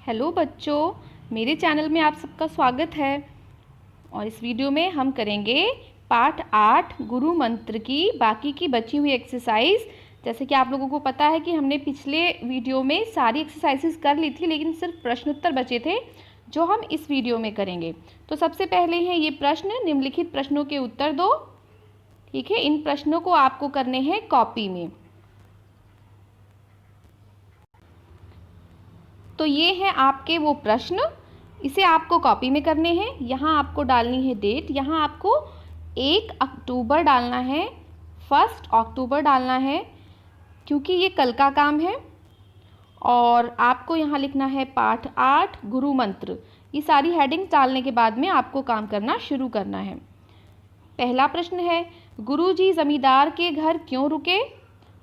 Hello बच्चों, मेरे channel में आप सबका स्वागत है। और इस वीडियो में हम करेंगे पाठ 8 गुरु मंत्र की बाकी की बची हुई एक्सरसाइज। जैसे कि आप लोगों को पता है कि हमने पिछले वीडियो में सारी एक्सरसाइजेस कर ली थी, लेकिन सिर्फ प्रश्नोत्तर बचे थे जो हम इस वीडियो में करेंगे। तो सबसे पहले हैं ये प्रश्न, निम्नलिखित प्रश्नों के उत्तर दो। ठीक है, इन प्रश्नों को आपको करने हैं कॉपी में। तो ये हैं आपके वो प्रश्न, इसे आपको कॉपी में करने हैं। यहाँ आपको डालनी है डेट, यहाँ आपको 1 अक्टूबर डालना है, 1 अक्टूबर डालना है क्योंकि ये कल का काम है। और आपको यहाँ लिखना है पाठ 8 गुरु मंत्र। ये सारी हेडिंग्स डालने के बाद में आपको काम करना शुरू करना है। पहला प्रश्न है, गुरुजी जमींदार के घर क्यों रुके?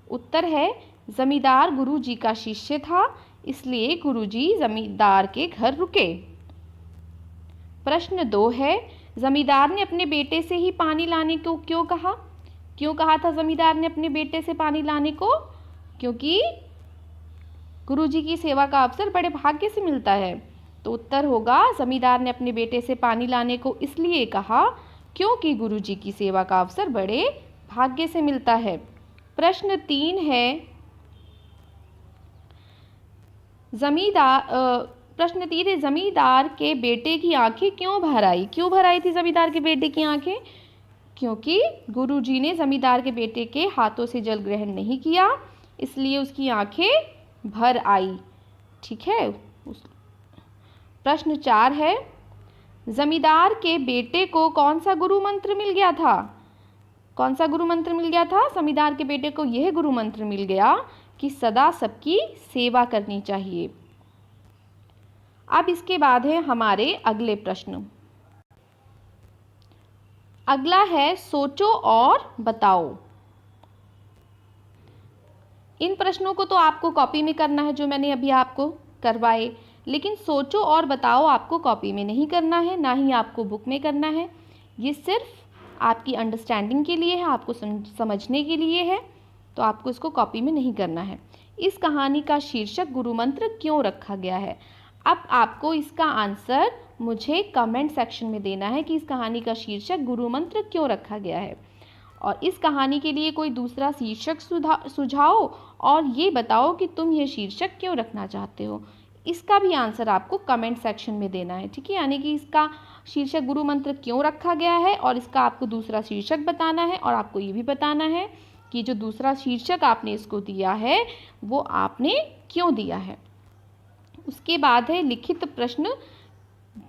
उत्तर है, जमींदार गुरुजी का शिष्य था, इसलिए गुरुजी जमींदार के घर रुके। प्रश्न 2 है, जमींदार ने अपने बेटे से ही पानी लाने को क्यों कहा? क्यों कहा था जमींदार ने अपने बेटे से पानी लाने को? क्योंकि गुरुजी की सेवा का अवसर बड़े भाग्य से मिलता है। तो उत्तर होगा, जमींदार ने अपने बेटे से पानी लाने को इसलिए कहा क्योंकि गुरुजी की सेवा का अवसर बड़े भाग्य से मिलता है। प्रश्न 3 है, प्रश्न 3 है, जमींदार के बेटे की आंखें क्यों भर आई? क्यों भर आई थी जमींदार के बेटे की आंखें? क्योंकि गुरुजी ने जमींदार के बेटे के हाथों से जल ग्रहण नहीं किया, इसलिए उसकी आंखें भर आई। ठीक है। प्रश्न 4 है, जमींदार के बेटे को कौन सा गुरु मंत्र मिल गया था? कौन सा गुरु मंत्र मिल गया था? जमींदार के बेटे को यह गुरु मंत्र मिल गया कि सदा सबकी सेवा करनी चाहिए। अब इसके बाद है हमारे अगले प्रश्न। अगला है, सोचो और बताओ। इन प्रश्नों को तो आपको कॉपी में करना है जो मैंने अभी आपको करवाए, लेकिन सोचो और बताओ आपको कॉपी में नहीं करना है, ना ही आपको बुक में करना है। ये सिर्फ आपकी अंडरस्टैंडिंग के लिए है, आपको समझने के लिए है, तो आपको इसको कॉपी में नहीं करना है। इस कहानी का शीर्षक गुरु मंत्र क्यों रखा गया है? अब आपको इसका आंसर मुझे कमेंट सेक्शन में देना है कि इस कहानी का शीर्षक गुरु मंत्र क्यों रखा गया है। और इस कहानी के लिए कोई दूसरा शीर्षक सुझाओ और ये बताओ कि तुम ये शीर्षक क्यों रखना चाहते हो। इसका भी आंसर आपको कमेंट सेक्शन में देना है। ठीक है, यानी कि इसका शीर्षक गुरु मंत्र क्यों रखा गया है और इसका आपको दूसरा शीर्षक बताना है, और आपको ये भी बताना है कि जो दूसरा शीर्षक आपने इसको दिया है वो आपने क्यों दिया है। उसके बाद है लिखित प्रश्न,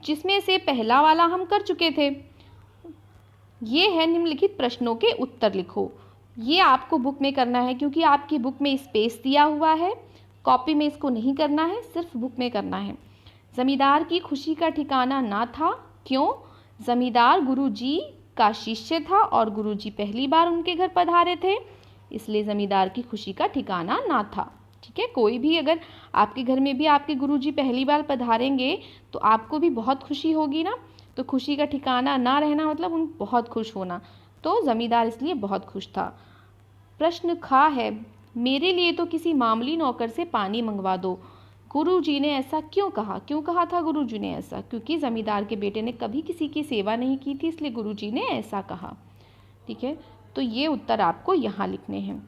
जिसमें से पहला वाला हम कर चुके थे। ये है, निम्नलिखित प्रश्नों के उत्तर लिखो। ये आपको बुक में करना है क्योंकि आपकी बुक में स्पेस दिया हुआ है। कॉपी में इसको नहीं करना है, सिर्फ बुक में करना है। जमींदार की खुशी का ठिकाना ना था, क्यों? जमींदार गुरुजी का शिष्य था और गुरुजी पहली बार उनके घर पधारे थे, इसलिए जमींदार की खुशी का ठिकाना ना था। ठीक है, कोई भी अगर आपके घर में भी आपके गुरुजी पहली बार पधारेंगे तो आपको भी बहुत खुशी होगी ना। तो खुशी का ठिकाना ना रहना मतलब उन बहुत खुश होना, तो जमींदार इसलिए बहुत खुश था। प्रश्न ख है, मेरे लिए तो किसी मामूली नौकर से पानी मंगवा दो। गुरुजी ने ऐसा क्यों कहा? क्यों कहा था गुरुजी ने ऐसा? क्योंकि जमींदार के बेटे ने कभी किसी की सेवा नहीं की थी, इसलिए गुरुजी ने ऐसा कहा। ठीक है, तो ये उत्तर आपको यहाँ लिखने हैं।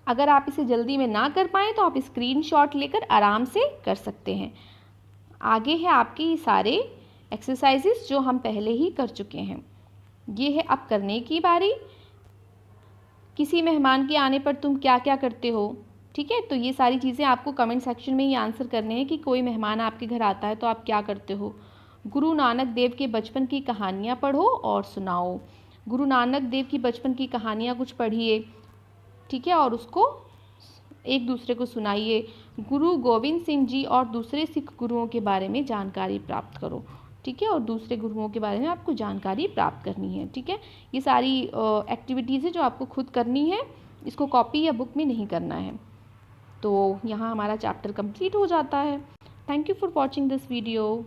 अगर आप इसे जल्दी में ना कर पाएँ तो आप स्क्रीनशॉट लेकर आराम से कर सकते हैं। आगे है आपके सारे एक्सरसाइजेस जो हम पहले ही कर चुके हैं। ये है अब करने की बारी। किसी मेहमान के आने पर तुम क्या क्या करते हो? ठीक है, तो ये सारी चीज़ें आपको कमेंट सेक्शन में ही आंसर करने हैं कि कोई मेहमान आपके घर आता है तो आप क्या करते हो। गुरु नानक देव के बचपन की कहानियाँ पढ़ो और सुनाओ। गुरु नानक देव की बचपन की कहानियाँ कुछ पढ़िए, ठीक है, और उसको एक दूसरे को सुनाइए। गुरु गोविंद सिंह जी और दूसरे सिख गुरुओं के बारे में जानकारी प्राप्त करो। ठीक है, और दूसरे गुरुओं के बारे में आपको जानकारी प्राप्त करनी है। ठीक है, ये सारी एक्टिविटीज़ है जो आपको खुद करनी है, इसको कॉपी या बुक में नहीं करना है। तो यहाँ हमारा चैप्टर कंप्लीट हो जाता है। Thank you for watching this video.